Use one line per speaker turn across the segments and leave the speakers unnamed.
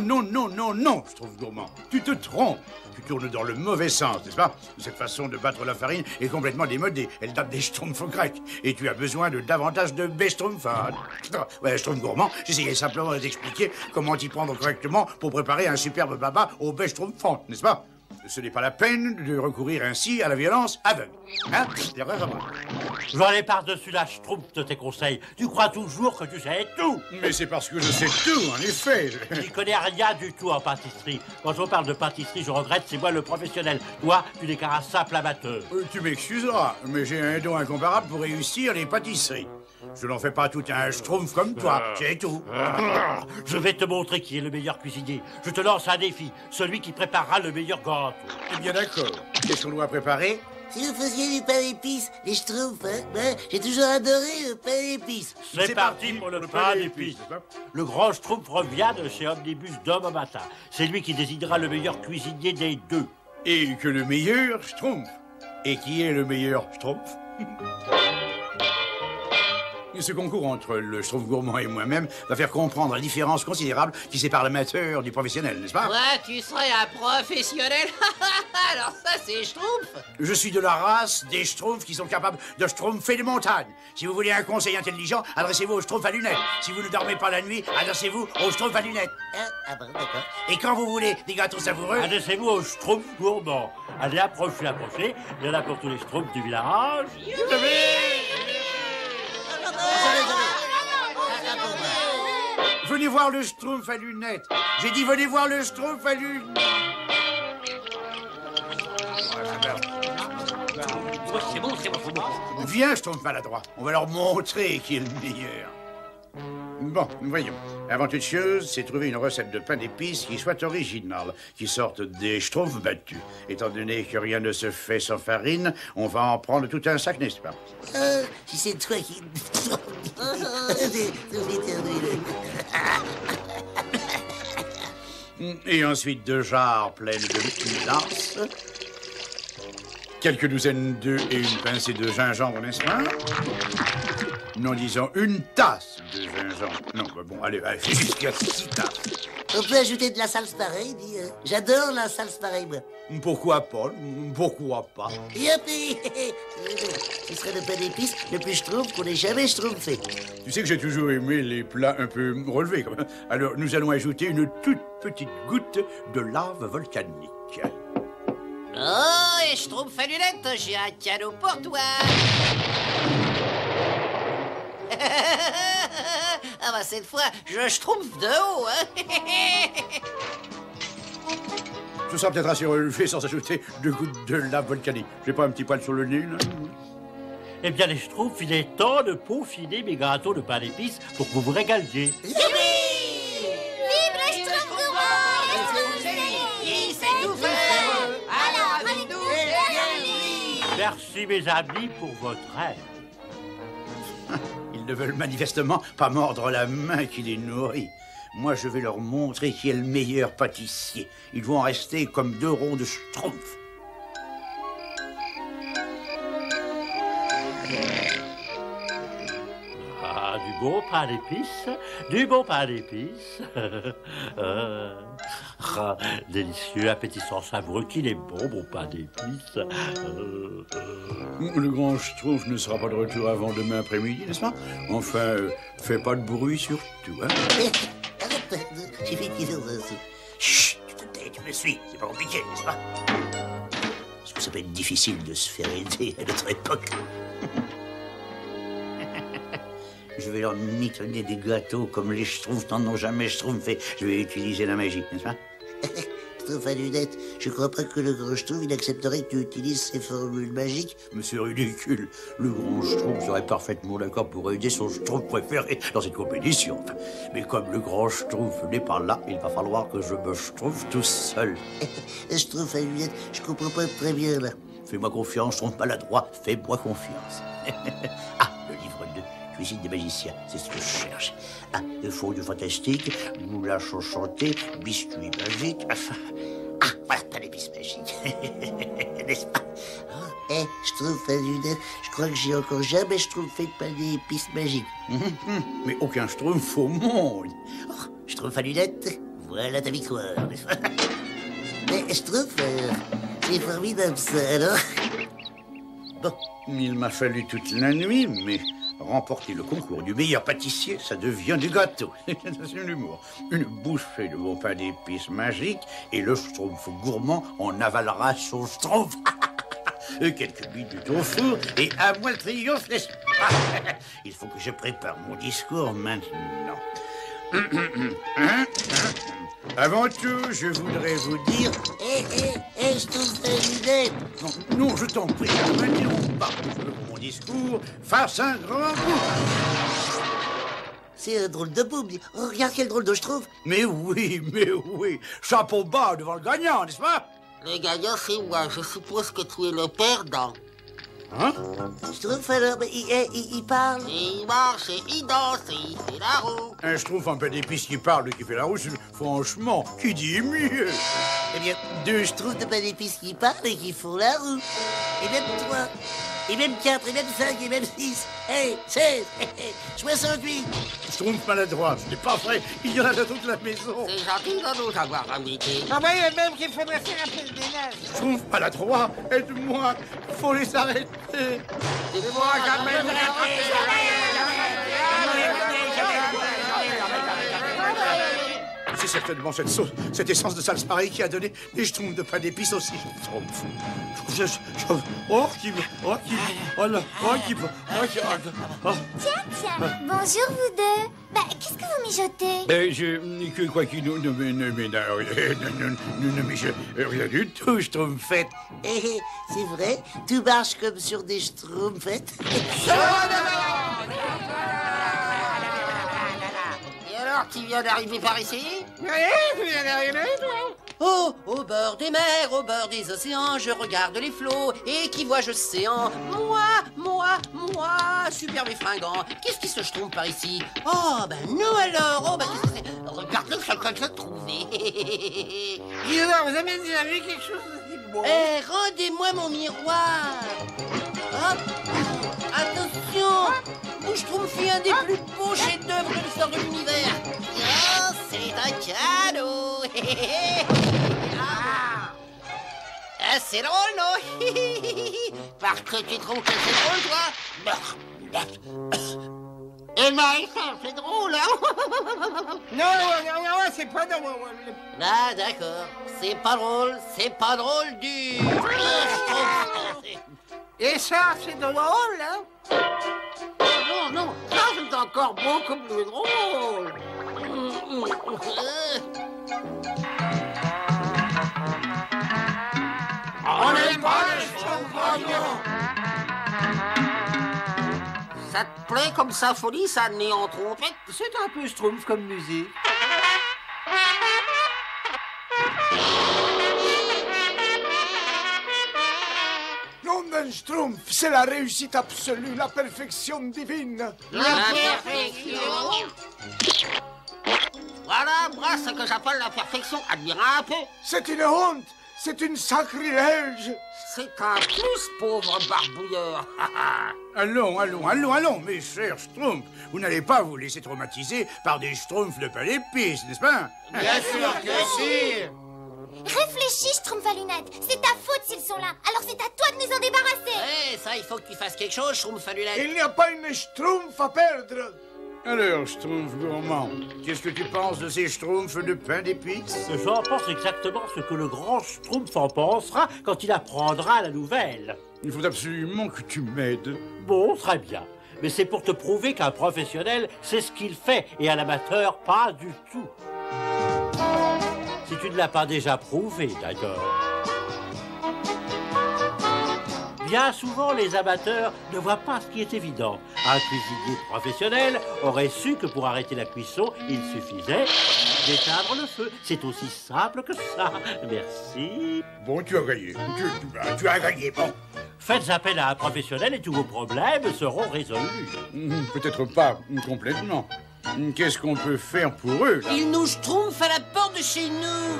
non, non, non, non, je trouve gourmand. Tu te trompes. Tu tournes dans le mauvais sens, n'est-ce pas? Cette façon de battre la farine est complètement démodée. Elle date des schtroumpfs grecs. Et tu as besoin de davantage de beschtroumpfades. Ouais, schtroumpf gourmand, j'essayais simplement de t'expliquer comment t'y prendre correctement pour préparer un superbe baba au beschtroumpfant, n'est-ce pas? Ce n'est pas la peine de recourir ainsi à la violence aveugle. Hein?
J'en ai par-dessus la schtroumpf de tes conseils. Tu crois toujours que tu sais tout.
Mais c'est parce que je sais tout, en effet.
Je n'y connais rien du tout en pâtisserie. Quand on parle de pâtisserie, je regrette, c'est moi le professionnel. Toi, tu n'es qu'un simple amateur.
Tu m'excuseras, mais j'ai un don incomparable pour réussir les pâtisseries. Je n'en fais pas tout un schtroumpf comme toi, c'est tout.
Je vais te montrer qui est le meilleur cuisinier. Je te lance un défi, celui qui préparera le meilleur gâteau.
Eh bien d'accord. Qu'est-ce qu'on doit préparer?
Si vous faisiez du pain d'épices, les schtroumpfs, hein, j'ai toujours adoré le pain d'épices.
C'est parti pour le pain d'épices. Le grand schtroumpf revient de chez Omnibus demain matin. C'est lui qui désignera le meilleur cuisinier des deux.
Et que le meilleur schtroumpf. Et qui est le meilleur schtroumpf? Ce concours entre le schtroumpf gourmand et moi-même va faire comprendre la différence considérable qui sépare l'amateur du professionnel, n'est-ce pas?
Toi, tu serais un professionnel. Alors ça, c'est schtroumpf.
Je suis de la race des schtroumpfs qui sont capables de schtroumpfer des montagnes. Si vous voulez un conseil intelligent, adressez-vous au schtroumpf à lunettes. Si vous ne dormez pas la nuit, adressez-vous au schtroumpf à lunettes.
Ah bon, d'accord.
Et quand vous voulez des gâteaux savoureux...
Adressez-vous au schtroumpf gourmand. Allez, approchez, approchez. Il y en a pour tous les schtroumpfs du village.
Venez voir le schtroumpf à lunettes. J'ai dit venez voir le schtroumpf à lunettes.
C'est bon, c'est bon, c'est bon.
Viens, schtroumpf maladroit. On va leur montrer qui est le meilleur. Bon, voyons. Avant toute chose, c'est trouver une recette de pain d'épices qui soit originale, qui sorte des schtroumpfs battus. Étant donné que rien ne se fait sans farine, on va en prendre tout un sac, n'est-ce pas?
Si c'est toi qui...
Et ensuite 2 jarres pleines de mélasse, quelques douzaines d'œufs et une pincée de gingembre, n'est-ce pas? Non, disons 1 tasse de gingembre. Non, bon, allez, jusqu'à 6 tasses.
On peut ajouter de la salse pareille, dis. J'adore la salse pareille, moi.
Pourquoi pas? Pourquoi pas?
Youpi! Ce serait le pain d'épices le plus schtroumpf qu'on ait jamais schtroumpfé.
Tu sais que j'ai toujours aimé les plats un peu relevés, quand même. Alors, nous allons ajouter une toute petite goutte de lave volcanique.
Oh, et schtroumpf à lunettes, j'ai un cadeau pour toi. Ah bah cette fois, je schtroumpf de haut, hein.
Ce sera peut-être assez relevé sans ajouter 2 gouttes de lave volcanique. J'ai pas un petit poil sur le nez, là?
Eh bien, les schtroumpfs, il est temps de peaufiner mes gâteaux de pain d'épices pour que vous vous régaliez.
Vive le schtroumpf gourmand! C'est tout fait. Alors, avec nous,
Merci, mes amis, pour votre aide.
Ils ne veulent manifestement pas mordre la main qui les nourrit. Moi, je vais leur montrer qui est le meilleur pâtissier. Ils vont en rester comme 2 ronds de schtroumpf.
Ah, du bon pain d'épices, du bon pain d'épices. Ah, délicieux, appétissant, savoureux, qu'il est bon, mon pain d'épices.
Le grand schtroumpf ne sera pas de retour avant demain après-midi, n'est-ce pas? Enfin, fais pas de bruit surtout, hein?
Arrête, j'ai fait une question.
Chut, tu te tais, tu me suis. C'est pas compliqué, n'est-ce pas? Parce que ça peut être difficile de se faire aider à notre époque. Je vais leur mitonner des gâteaux comme les schtroumpfs n'en ont jamais schtroumpfé. Je vais utiliser la magie, n'est-ce pas?
Schtroumpf à lunettes, je crois pas que le grand schtroumpf il accepterait que tu utilises ces formules magiques.
Monsieur ridicule, le grand schtroumpf serait parfaitement d'accord pour aider son schtroumpf préféré dans cette compétition. Mais comme le grand schtroumpf n'est pas là, il va falloir que je me schtroumpf tout seul.
Schtroumpf à lunettes, je comprends pas très bien là.
Fais-moi confiance, schtroumpf maladroit, fais-moi confiance. Ah, le livre 2. Cuisine des magiciens, c'est ce que je cherche. Ah, fondue fantastique, goulash enchanté, biscuits magiques. Ah, voilà, pas d'épices magiques. N'est-ce pas?
Schtroumpf à lunettes, je crois que j'ai encore jamais schtroumpfé de pain d'épices magiques.
Mais aucun schtroumpf au monde.
Schtroumpf à lunettes, Voilà ta victoire. Mais Schtroumpf, c'est formidable ça, alors.
Bon, il m'a fallu toute la nuit, mais remporter le concours du meilleur pâtissier, ça devient du gâteau. C'est l'humour. Une bouchée de mon pain d'épices magique et le Schtroumpf gourmand en avalera son Schtroumpf. Quelques minutes au four et à moi le triomphe, n'est-ce pas? Il faut que je prépare mon discours maintenant. Avant tout, je voudrais vous dire...
Schtroumpf à lunettes.
Non, je t'en prie, ne m'interromps pas. Je veux que mon discours fasse un grand bout.
C'est un drôle de boum. Oh, regarde quel drôle de Schtroumpf.
Mais oui. Chapeau bas devant le gagnant, n'est-ce pas?
Le gagnant, c'est moi. Je suppose que tu es le perdant.
Hein?
Schtroumpf, alors, il parle.
Il marche et il danse et il fait la roue.
Je trouve un peu d'épices qui parle, qui fait la roue, franchement, qui dit mieux?
Eh bien, deux Schtroumpfs de pain d'épices qui parlent et qui font la roue. Et même 3, et même 4, et même 5, et même 6, 16, 68.
Schtroumpf maladroit, ce n'est pas vrai, il y en a dans toute la maison.
C'est gentil de nous avoir invités.
Ah oui, même qu'il faudrait faire un peu de ménage.
Schtroumpf maladroit, aide-moi, faut les arrêter.
Aidez-moi, jamais.
C'est certainement cette sauce, cette essence de salspareil qui a donné des schtroumpfs de pain d'épices aussi. Schtroumpf.
Tiens, bonjour vous deux. Qu'est-ce que vous mijotez?
Rien du tout, Schtroumpfette.
C'est vrai, tout marche comme sur des Schtroumpfettes.
Et alors, tu viens d'arriver par ici?
Oh, au bord des mers, au bord des océans, je regarde les flots et qui vois-je océan? Moi, superbe et fringant. Qu'est-ce qui se trompe par ici? Oh, ben nous alors. Oh, ben qu'est-ce que c'est? Regardez ce que j'ai trouvé.
Dis donc, vous avez déjà vu quelque chose de si beau?
Rendez-moi mon miroir. Hop. Attention. Bouche-trompe fait un des plus beaux chefs-d'œuvre de l'histoire de l'univers. Oh, c'est un cadeau. C'est drôle, non?
Parce que tu trouves que c'est drôle, toi? Eh ben, c'est drôle, hein?
Non, c'est pas drôle.
Ah, d'accord. C'est pas drôle du...
Et ça, c'est drôle, hein?
Non, ça c'est encore beaucoup plus drôle. On n'est pas les champignons. Ça te plaît comme symphonie, ça n'est en trompette?
C'est un peu Schtroumpf comme musique.
Schtroumpf, c'est la réussite absolue, la perfection divine.
La perfection. Voilà, moi, ce que j'appelle la perfection. Admire un peu.
C'est une honte, c'est une sacrilège.
C'est un plus, pauvre barbouilleur.
Allons, mes chers Schtroumpfs. Vous n'allez pas vous laisser traumatiser par des Schtroumpfs de pain d'épices, n'est-ce pas?
Bien sûr que si.
Réfléchis, Schtroumpf à lunettes. C'est ta faute s'ils sont là. Alors c'est à toi de nous en débarrasser.
Ça, il faut que tu fasses quelque chose, Schtroumpf à lunettes.
Il n'y a pas une Schtroumpf à perdre.
Alors, Schtroumpf gourmand, qu'est-ce que tu penses de ces Schtroumpfs de pain d'épices?
J'en pense exactement ce que le grand Schtroumpf en pensera quand il apprendra la nouvelle.
Il faut absolument que tu m'aides.
Bon, très bien. Mais c'est pour te prouver qu'un professionnel sait ce qu'il fait et un amateur pas du tout. Si tu ne l'as pas déjà prouvé, d'ailleurs. Bien souvent, les amateurs ne voient pas ce qui est évident. Un cuisinier professionnel aurait su que pour arrêter la cuisson, il suffisait d'éteindre le feu. C'est aussi simple que ça. Merci.
Bon, tu as gagné. Tu as gagné, bon.
Faites appel à un professionnel et tous vos problèmes seront résolus.
Peut-être pas complètement. Qu'est-ce qu'on peut faire pour eux, là?
Ils nous schtroumpfent à la porte de chez nous.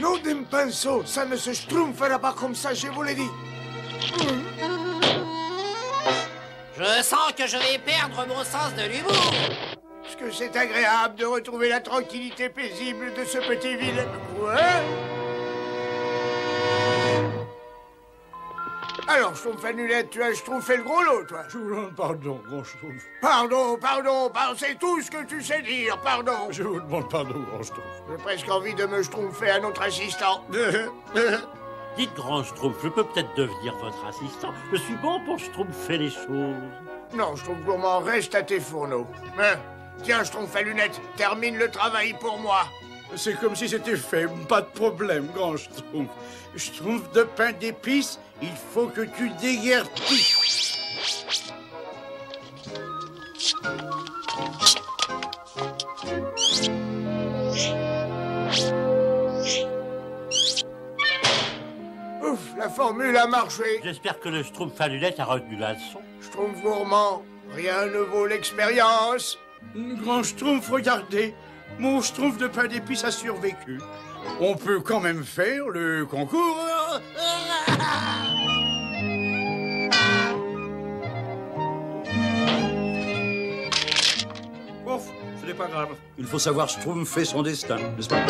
Non d'un pinceau, ça ne se schtroumpfera pas comme ça, je vous l'ai dit.
Je sens que je vais perdre mon sens de l'humour.
Parce que c'est agréable de retrouver la tranquillité paisible de ce petit village. Quoi? Alors, Schtroumpf à Lunette, tu as Schtroumpfé le gros lot, toi.
Je vous demande pardon, grand Schtroumpf.
Pardon, c'est tout ce que tu sais dire, pardon.
Je vous demande pardon, grand Schtroumpf.
J'ai presque envie de me Schtroumpfer à notre assistant.
Dites, grand Schtroumpf, je peux peut-être devenir votre assistant. Je suis bon pour Schtroumpfer les choses.
Non, Schtroumpf gourmand, reste à tes fourneaux. Tiens, Schtroumpf à Lunette, termine le travail pour moi.
C'est comme si c'était fait, pas de problème, grand Schtroumpf. Schtroumpf de pain d'épices, il faut que tu déguerpisses.
Ouf, la formule a marché.
J'espère que le Schtroumpf à lunettes a retenu la leçon.
Schtroumpf gourmand, rien ne vaut l'expérience.
Grand Schtroumpf, regardez, mon Schtroumpf de pain d'épices a survécu. On peut quand même faire le concours. Ouf, ce n'est pas grave. Il faut savoir Schtroumpfer son destin, n'est-ce pas?